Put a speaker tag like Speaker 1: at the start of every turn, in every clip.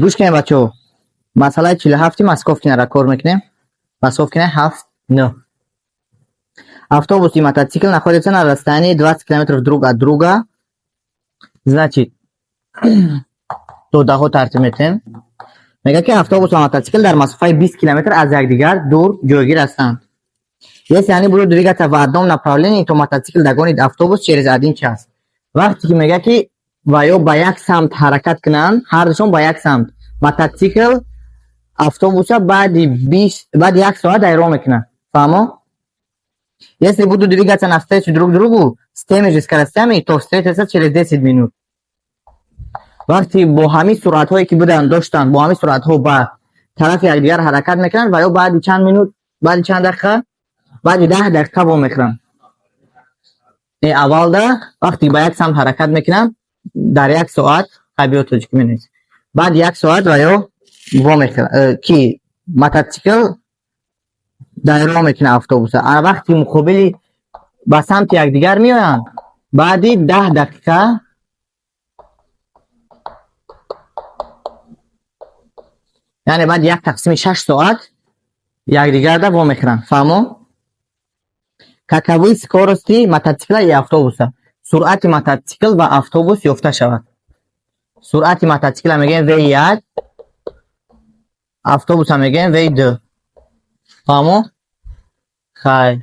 Speaker 1: گوش کنید بچه‌ها. مسئله 47 ماسکوفکینه را کار میکنیم. ماسکوفکینه 7 نه. Автобус и мотоцикл находятся на расстоянии 20 км друг от друга. Значит, то дахо тартиб метем. Мега ки автобус ва мотоцикл дар масофаи 20 км аз якдигар дур ҷойгир ҳастанд. Если они будут двигаться в одном направлении, то мотоцикл догонит автобус через 1 час. Вақте ки мега ки ва ё ба як самт ҳаракат кунанд, ҳардушон ба як самт. Мотоцикл автобуса баъди 1 соат дайро мекунад. Фаҳмо? Если будут двигаться навстречу друг другу с теми же скоростями, то встретятся через 10 минут. Вақти бо ҳамин суръатҳое ки буданд доштанд, бо ҳамин суръатҳо ба тарафи якдигар ҳаракат мекунанд ва ё баъди чанд минут, баъди чанд дақиқа, баъди 10 дақиқа вомехӯранд. Аввалда вақти ба як самт ҳаракат мекунанд, дар 1 соат қабиё тоҷики менависед. Баъди 1 соат ва ё вомехӯранд ки мотоцикл дайро мекунад автобуса. Вақти муқобили ба самти якдигар меоянд, баъди 10 дақиқа яъне баъди 1/6 соат якдигарда вомехӯранд. Фаҳмо? Каковы скорости мотоцикла и автобуса? Суръати мотоцикл ва автобус ёфта шавад. Суръати мотоцикла мегӯем V1, автобуса мегӯем V2. Фаҳмо? Хайр.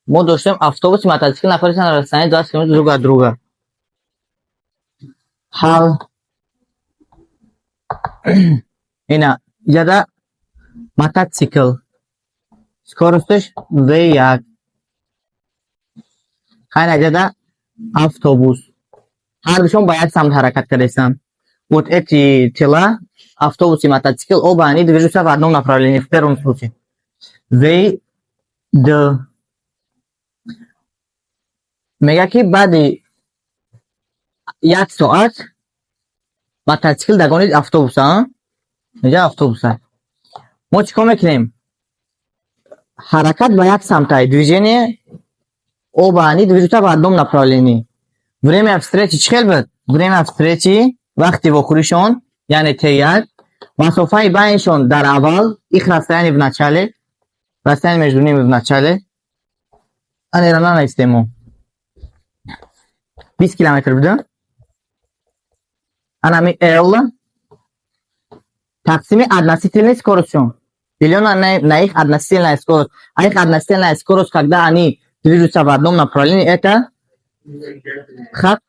Speaker 1: Мо доштем автобус и мотоцикл находятся на расстоянии 20 км друг от друга. Ҳал. Ина ҷада мотоцикл скоростиш V1. Хайр ҷада автобус. Ҳардушон ба як самт ҳаракат кардастанд. Вот эти тела, автобус и мотоцикл, оба они движутся в одном направлении, в первом случае. V2. Мега ки баъди 1 соат мотоцикл дагонид автобуса. Инҷа автобуса. Мо чӣ кор мекунем? Ҳаракат ба як самта, движение оба они движутся в одном направлении. Время встречи чӣ хел буд? Время встречи вақти вохӯришон, яъне T1, масофаи байнишон дар аввал, их расстояние в начале, расстояние между ними в начале. Анера нанавистем мо. 20 км буд. Анами L тақсими относительной скоростью. Делено на их относительная скорость. А их относительная скорость, когда они движутся в одном направлении, это хат.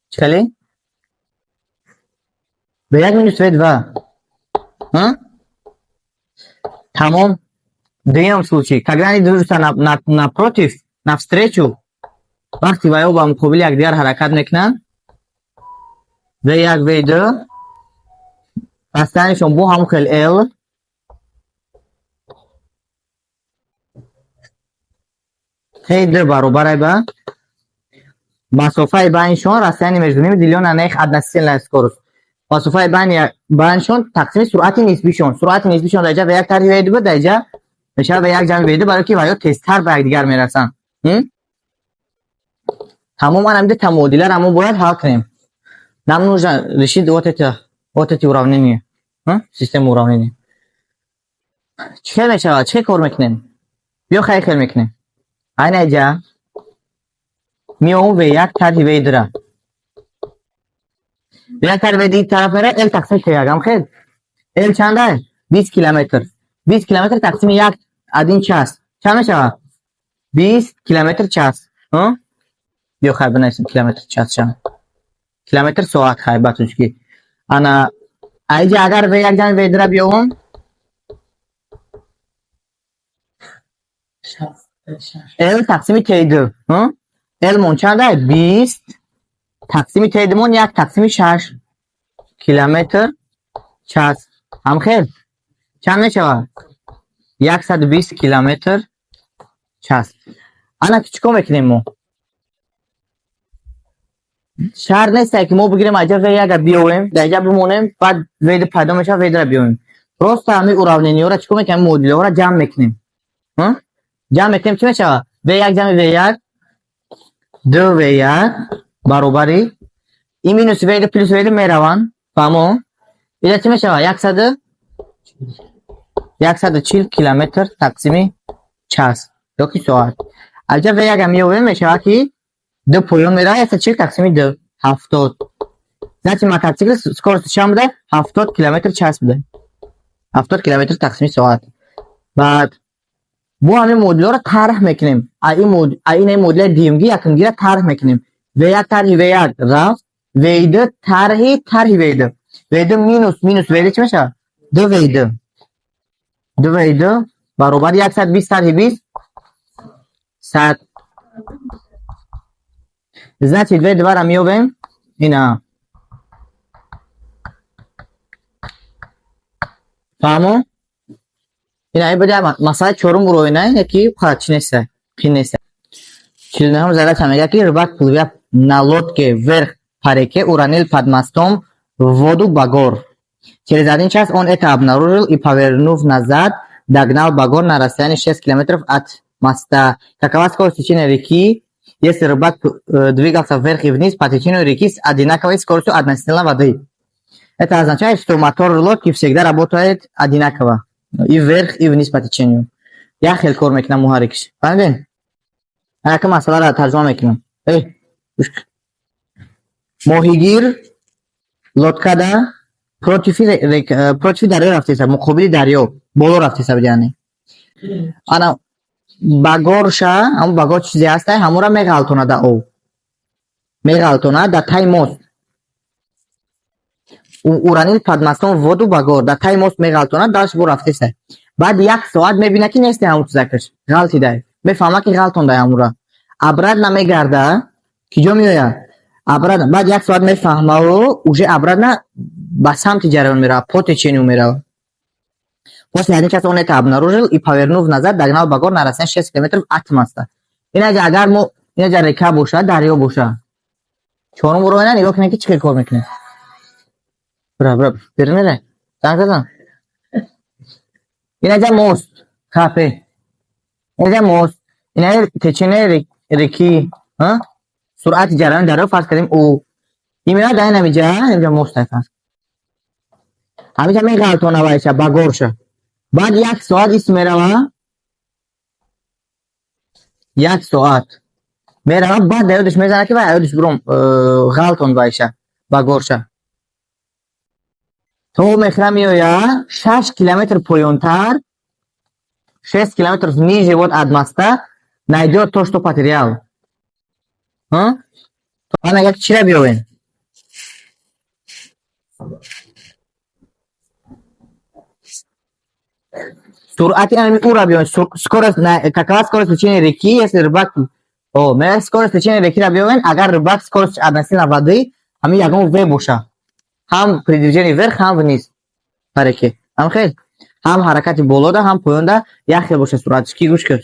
Speaker 1: Чекали? До 1 минут V2. Тамом. В другом случае, когда они движутся напротив, навстречу, вақти ва ё ба муқобили якдигар ҳаракат мекунанд, V1, V2, расстоянишон бо ҳамон хел L. T2 баробар ба масофаи байнишон, расстояние между ними делено на их относительная скорость. Масофаи байнишон тақсими суръати нисбишон. Суръати нисбишон дар ҷа V1 тарҳи V2 буд, дар ҷа мешавад V1 ҷамъи V2, барои ки ва ё тезтар ба якдигар мерасанд. Тамом анамида тамодиларо мо бояд ҳал кунем. Нам нужно решить вот эти уравнения. Систему уравнений. Чӣ хел мешавад? Чӣ кор мекунем? Биё хайр хел мекунем. Айна ҷа миёвум V1 тарҳи V2. V1 тарҳи V2 тараф мера L тақсими T1 ам хел. L чанд аст? 20 км. 20 км тақсими 1 час. Чанд мешавад? 20 км час. биё хайр бинависем километр час чанд. Километр соат хайр батучки. Ана айҷа агар V1 ҷамъи V2 биёвум L тақсими T2. L мон чанд аст? 20 тақсими T2 мон 1/6 километр час. Ҳам хел чанд мешавад? 120 километр час. Ана чӣ кор мекунем мо? Шарт нест ки мо бигирем аҷа V1 биёвем, дар ҷа бимонем, баъд V2 пайдо мешавад, V2 биёвем. Просто ҳамин уравнениҳоро чӣ кор мекунем? модулаҳоро ҷамъ мекунем. ҷамъ мекунем чӣ мешавад? V1 ҷамъи V1 2V1 баробари این مینوس ویده پلوس ویده میروند. فهمو؟ اینجا چی میشه؟ 140 کیلومتر تقسیم چاس یا کی ساعت. اینجا وی اگر میوه میشه که دو پویون میره 140 تقسیم 2 70. значит мотоцикл скорость چند بوده؟ 70 کیلومتر چاس بوده. 70 کیلومتر تقسیم ساعت. بعد ما همین مدل رو طرح میکنیم. این مدل دیمگی یکمگی رو طرح میکنیم. و1 طرح و1 رفت. و2 طرح و2. و2 مینوس و2 چی میشه؟ 2 برابر 120 طرح 20 100. значит و2 رو میویم اینا. فهمو؟ اینا بده مسئله چهارم برو اینا یکی خاطی نیست. خیلی نیست. چیز هم زیاد میگه که рыбак плывет на лодке вверх по реке уронил под мостом в воду багор. Через один час он это обнаружил и, повернув назад, догнал багор на расстоянии 6 километров от моста. Какова скорость течения реки, если рыбак двигался вверх и вниз по течению реки с одинаковой скоростью относительно воды? Это означает, что мотор лодки всегда работает одинаково. И вверх, и вниз по течению. Я خیلی کار میکنم محرکش. فهمیدین؟ اگه مسئله را ترجمه میکنم. ماهیگیر لودکادا پروتفی دریا رفته است. مقابل دریا بالا رفته است یعنی. انا باگورشا هم باگور چیزی هست همون را میگالتونه دا او. میگالتونه دا تای موست. уронил под мостом в воду багор. Да тای موست میگالتونه داش بو رفته است. بعد یک ساعت میبینه که نیست همون چیزکش. غلطی ده. میفهمه که غلطونده همون را. ابرد نمیگرده. کجا میآید؟ ابرد بعد یک ساعت میفهمه و اوجه ابرد نه به سمت جریان میره. по течению میره. После один час он это обнаружил и, повернув назад, догнал багор на расстоянии 6 километров от моста. Иначе اگر ما اینجا رکا باشه دریا باشه. چهارم برو اینا نگاه کنید که چه کار میکنه. برا برنره. زنگ اینجا موست کافه. اینجا موست. اینا تچینه رکی ها سرعت جریان دریا فرض کردیم او اینا در اینجا موست هست. همینجا میگالتونه وایشه باگورشه. بعد یک ساعت اسم میروه. یک ساعت میروه بعد دیودش میزنه که دیودش برام غلطون وایشه باگورشه. تو میخواه میویا 6 کیلومتر پایینتر 6 километров ниже вот от моста найдет то, что потерял. Она как вчера бьёвен. Сур'ати ами ура бьёвен. Скорость, какова скорость течения реки, если рыбак... мы скорость течения реки бьёвен, агар рыбак скорость относительно воды, ами ягон в боша. Хам при движении вверх, хам вниз по реке. Ам хель. هم حرکت بالا ده هم پایین ده یخ باشه سرعتش کی گوش کرد.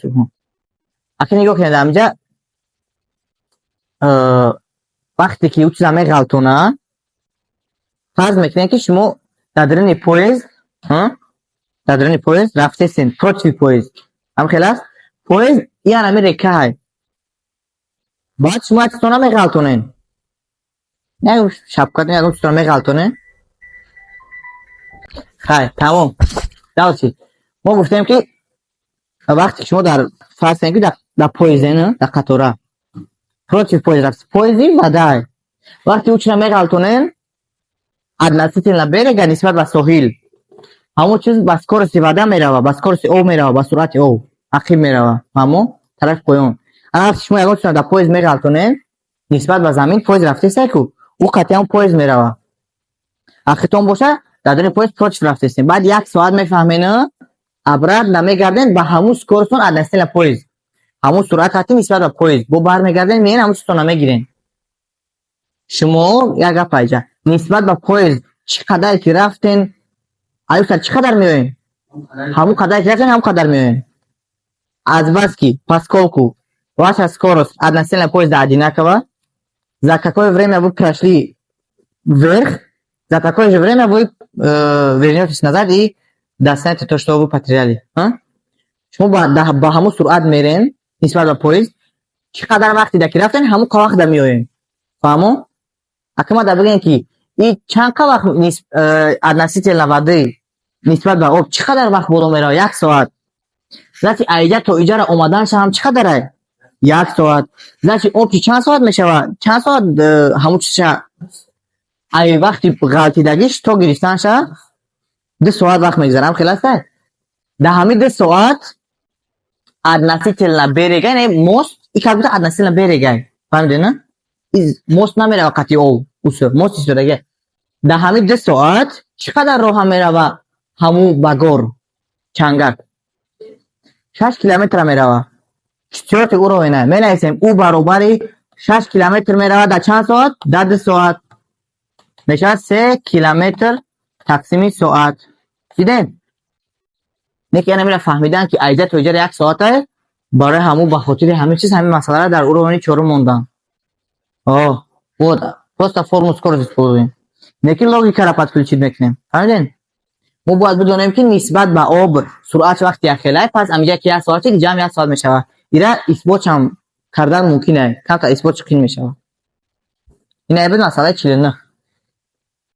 Speaker 1: اگه نگاه کنید اینجا وقتی که چیزا میغلطونه فرض میکنید که شما در درون پویز رفتین پروتفی پویز هم خلاص پویز این همین رکه های بعد شما چطور میغلطونین نه شب کردین اگه چطور میغلطونین خیلی تمام. داشتی ما گفتیم که وقتی شما در فرض کنید در پویزن در قطاره پروتفی پویز رفت پویزی بدای وقتی اوچنا میغلطونین относительно берега نسبت به ساحل همون چیز با скорость вода میروه با скорость او میروه با سرعت او عقب میروه همون طرف پایین. اگر شما یگان چیز در پویز میغلطونین نسبت به زمین پویز رفته سیکو او قطعی هم پویز میروه اخیتون باشه در دوران پویز پروتفی رفتیم بعد یک ساعت میفهمین ابرد نمیگردین با همون سکورتون ادنسیل پویز همون سرعت خطی نسبت به پویز بو برمیگردین میین همون چیزتون نمیگیرین. شما یک گپ اینجا نسبت به پویز چقدر که رفتین آیا چقدر میوین همون قدر که رفتین همون قدر میوین از بس که поскольку ваша скорость относительно поезда одинакова за какое время вы прошли вверх за такое же время вы вернетесь назад и достанете то, что вы потеряли. شما با همون سرعت میرین نسبت به پویز چقدر وقتی دکی رفتین همون وقت میوین. فهمو؟ акама да бигем ки ин чанд вақт относительно воды нисбат ба об чӣ қадар вақт боло меравад? 1 соат. Значи айҷа то иҷара омаданаш ҳам чӣ қадар ай? 1 соат. Значи об чи чанд соат мешавад? Чанд соат ҳамун чизша ай вақти ғалтидагиш то гирифтанаша 2 соат вақт мегзарам. Хеласта да ҳамин 2 соат относительно берега не мост и как будто относительно берега. Фаҳмидед на? Мост намерава қати об. Усо мост истодаги. Да ҳамин 2 соат чӣ қадар роҳа мерава ҳамун багор чангак? 6 километр мерава. Чиёти уро вена. Менависем у баробари 6 километр мерава да чанд соат? Да 2 соат. Мешавад 3 километр тақсими соат. Дидем? неки яна мера фаҳмидан ки айҷа то иҷара 1 соат ай барои ҳамун ба хотири ҳамин чиз ҳамин масъаларо дар уровни 4 мондан. Вот. Просто форму скорость используем. Неки логикаро подключить мекунем. Фаҳмидем? мо бояд бидонем ки нисбат ба об суръати вақти яхелай пас амиҷа ки 1 соати ҷамъ 1 соат мешавад. Ира исботчам кардан мумкин ай. Камтар исботчи қиён мешавад. Ин ай буд масъалаи 49.